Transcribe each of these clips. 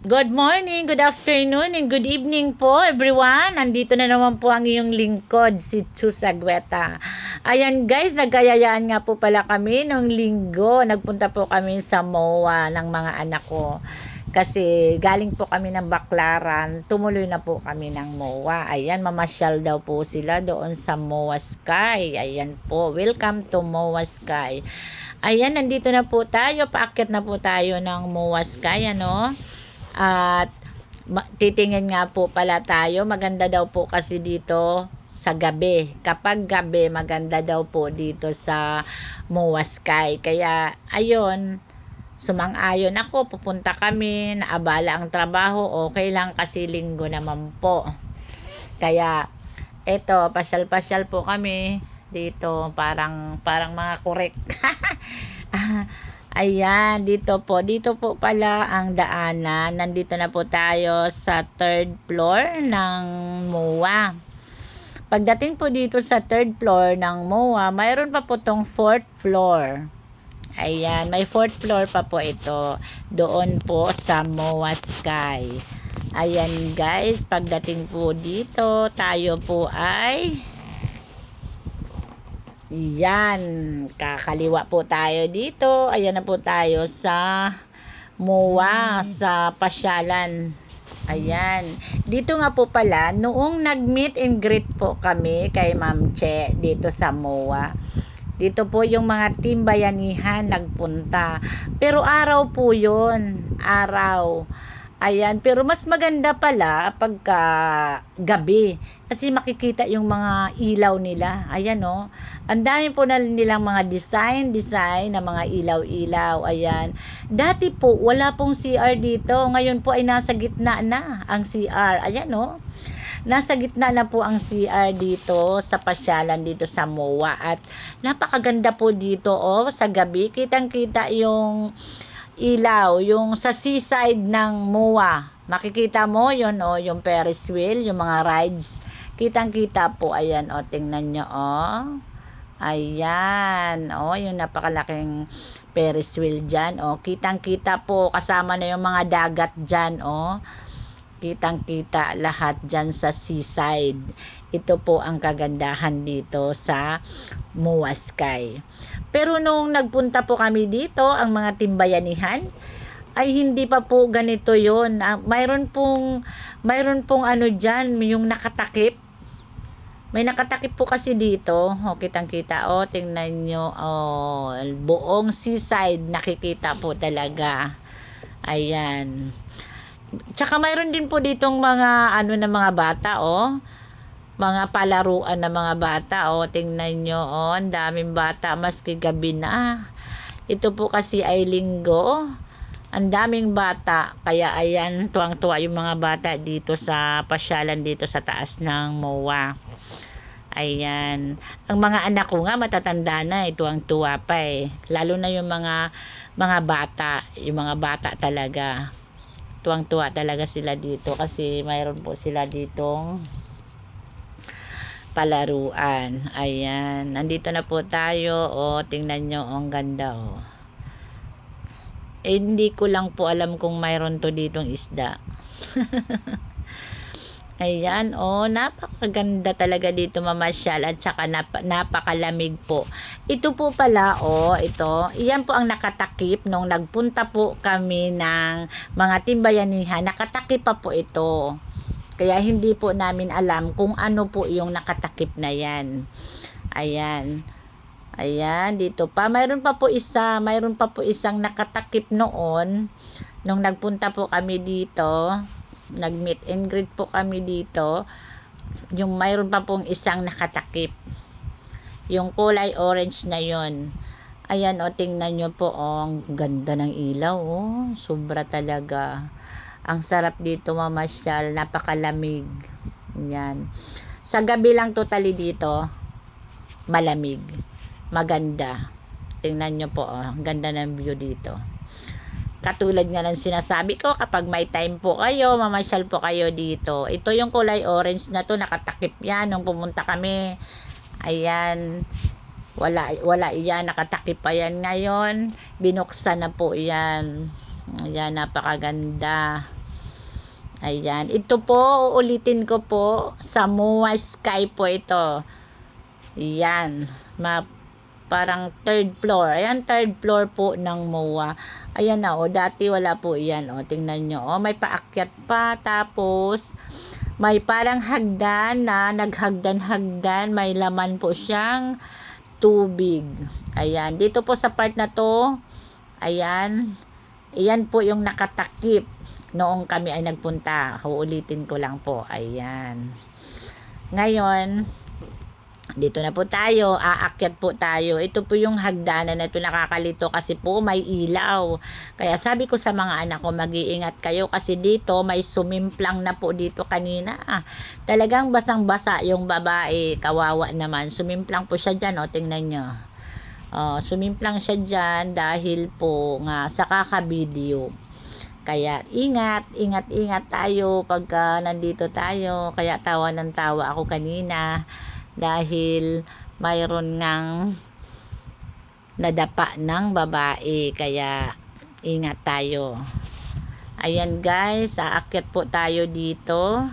Good morning, good afternoon, and good evening po everyone. Nandito na naman po ang iyong lingkod, si Chus Agweta. Ayan guys, nagkayayaan nga po pala kami nung linggo. Nagpunta po kami sa MOA ng mga anak ko. Kasi galing po kami ng Baclaran, tumuloy na po kami ng MOA. Ayan, mamasyal daw po sila doon sa MOA Sky. Ayan po, welcome to MOA Sky. Ayan, nandito na po tayo, paakyat na po tayo ng MOA Sky, ano? At titingin nga po pala tayo, maganda daw po kasi dito sa gabi. Kapag gabi, maganda daw po dito sa MOA Sky. Kaya, ayun, sumang-ayon ako, pupunta kami, naabala ang trabaho, okay lang kasi linggo naman po. Kaya, eto, pasyal-pasyal po kami dito, parang mga korek. Ayan, dito po pala ang daanan. Nandito na po tayo sa third floor ng MOA. Pagdating po dito sa third floor ng MOA, mayroon pa po tong fourth floor. Ayan, may fourth floor pa po ito. Doon po sa MOA Sky. Ayan guys, pagdating po dito, tayo po ay yan, kakaliwa po tayo dito. Ayan na po tayo sa MOA, sa pasyalan. Ayan. Dito nga po pala, noong nag-meet and greet po kami kay Ma'am Che dito sa MOA. Dito po yung mga team bayanihan nagpunta. Pero araw po yun. Araw. Ayan, pero mas maganda pala pagka gabi kasi makikita yung mga ilaw nila. Ayan oh. Ang dami po na nilang mga design na mga ilaw-ilaw. Ayan. Dati po wala pong CR dito. Ngayon po ay nasa gitna na ang CR. Ayan oh. Nasa gitna na po ang CR dito sa pasyalan dito sa MOA at napakaganda po dito oh sa gabi. Kitang-kita yung ilaw, yung sa seaside ng MOA. Makikita mo yon oh, yung Ferris wheel, yung mga rides. Kitang-kita po, ayan oh, tingnan nyo oh. Ayan, oh, yung napakalaking Ferris wheel dyan oh. Kitang-kita po, kasama na yung mga dagat dyan oh. Kitang-kita lahat dyan sa seaside. Ito po ang kagandahan dito sa MOA Sky. Pero nung nagpunta po kami dito, ang mga timbayanihan, ay hindi pa po ganito yon. Mayroon pong ano dyan, yung nakatakip. May nakatakip po kasi dito. O, kitang-kita. O, tingnan nyo. O, buong seaside nakikita po talaga. Ayan. Tsaka mayroon din po ditong mga ano na mga bata mga palaruan na mga bata tingnan nyo ang daming bata maski gabi na. Ito po kasi ay linggo, ang daming bata, kaya ayan, tuwang-tuwa yung mga bata dito sa pasyalan dito sa taas ng MOA. Ayan, ang mga anak ko nga matatanda na tuwang-tuwa pa lalo na yung mga bata, yung mga bata talaga. Tuwang-tuwa talaga sila dito kasi mayroon po sila ditong palaruan. Ayan, nandito na po tayo tingnan nyo ang ganda hindi ko lang po alam kung mayroon to ditong isda. Ayan, napakaganda talaga dito mamasyal at saka napakalamig po. Ito po pala, iyan po ang nakatakip nung nagpunta po kami ng mga timbayanihan. Nakatakip pa po ito. Kaya hindi po namin alam kung ano po yung nakatakip na yan. Ayan. Ayan, dito pa. Mayroon pa po isang nakatakip noon nung nagpunta po kami dito. Nag-meet and greet po kami dito. Yung mayroon pa pong isang nakatakip. Yung kulay orange na yon. Ayan tingnan nyo po ang ganda ng ilaw sobra talaga. Ang sarap dito mamasyal, napakalamig. Yan. Sa gabi lang totally dito, malamig. Maganda. Tingnan nyo po ang ganda ng view dito. Katulad nga ng sinasabi ko, kapag may time po kayo, mamasyal po kayo dito. Ito yung kulay orange na to, nakatakip yan nung pumunta kami. Ayan. Wala yan, nakatakip pa yan ngayon. Binuksan na po yan. Ayan, napakaganda. Ayan. Ito po, uulitin ko po, sa MOA Sky po ito. Yan. Parang third floor. Ayan, third floor po ng MOA. Ayan na, dati wala po yan. Tingnan nyo. May paakyat pa. Tapos, may parang hagdan na naghagdan-hagdan. May laman po siyang tubig. Ayan. Dito po sa part na to, ayan. Iyan po yung nakatakip noong kami ay nagpunta. Uulitin ko lang po. Ayan. Ngayon, dito na po tayo. Aakyat po tayo. Ito po yung hagdanan na ito. Nakakalito kasi po may ilaw. Kaya sabi ko sa mga anak ko, mag-iingat kayo kasi dito may sumimplang na po dito kanina. Talagang basang-basa yung babae. Kawawa naman. Sumimplang po siya dyan. Tingnan nyo. Sumimplang siya dyan dahil po nga sa kaka-video. Kaya ingat tayo pagka nandito tayo. Kaya tawa ng tawa ako kanina dahil mayroon ngang nadapa ng babae. Kaya ingat tayo. Ayan guys, aakyat po tayo dito.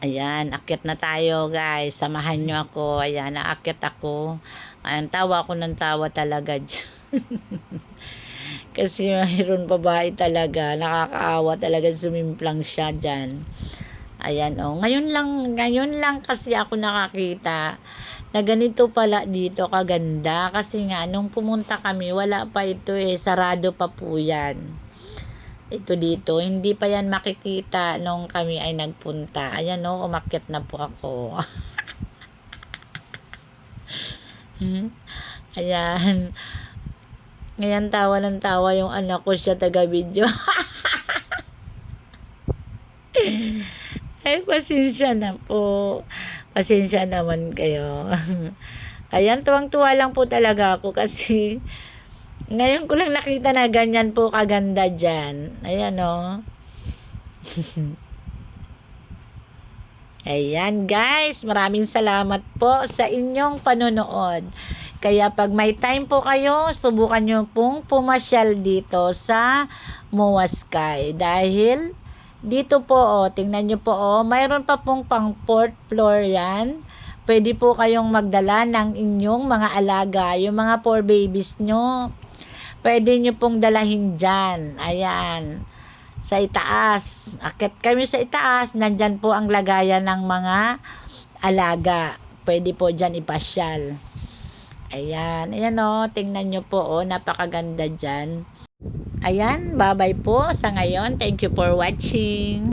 Ayan, akyat na tayo guys. Samahan nyo ako. Ayan, naakyat ako. Ayan, tawa ako ng tawa talaga dyan. Kasi mayroon babae talaga. Nakakaawa talaga. Sumimplang siya dyan. Ayan Ngayon lang kasi ako nakakita na ganito pala dito kaganda. Kasi nga, nung pumunta kami, wala pa ito sarado pa po yan. Ito dito, hindi pa yan makikita nung kami ay nagpunta. Ayan umakyat na po ako. Ayan. Ngayon tawa ng tawa yung anak ko, siya taga-video. Ay, pasensya na po. Pasensya naman kayo. Ayan, tuwang-tuwa lang po talaga ako kasi ngayon ko lang nakita na ganyan po kaganda dyan. Ayan Ayan guys, maraming salamat po sa inyong panonood. Kaya pag may time po kayo, subukan nyo pong pumasyal dito sa MOA Sky. Dahil dito po, tingnan nyo po mayroon pa pong pang 4th floor yan. Pwede po kayong magdala ng inyong mga alaga, yung mga 4 babies nyo. Pwede nyo pong dalahin dyan. Ayan. Sa itaas. Akit kami sa itaas. Nandyan po ang lagayan ng mga alaga. Pwede po dyan ipasyal. Ayan. Ayan tingnan nyo po napakaganda dyan. Ayan. Bye-bye po sa ngayon. Thank you for watching.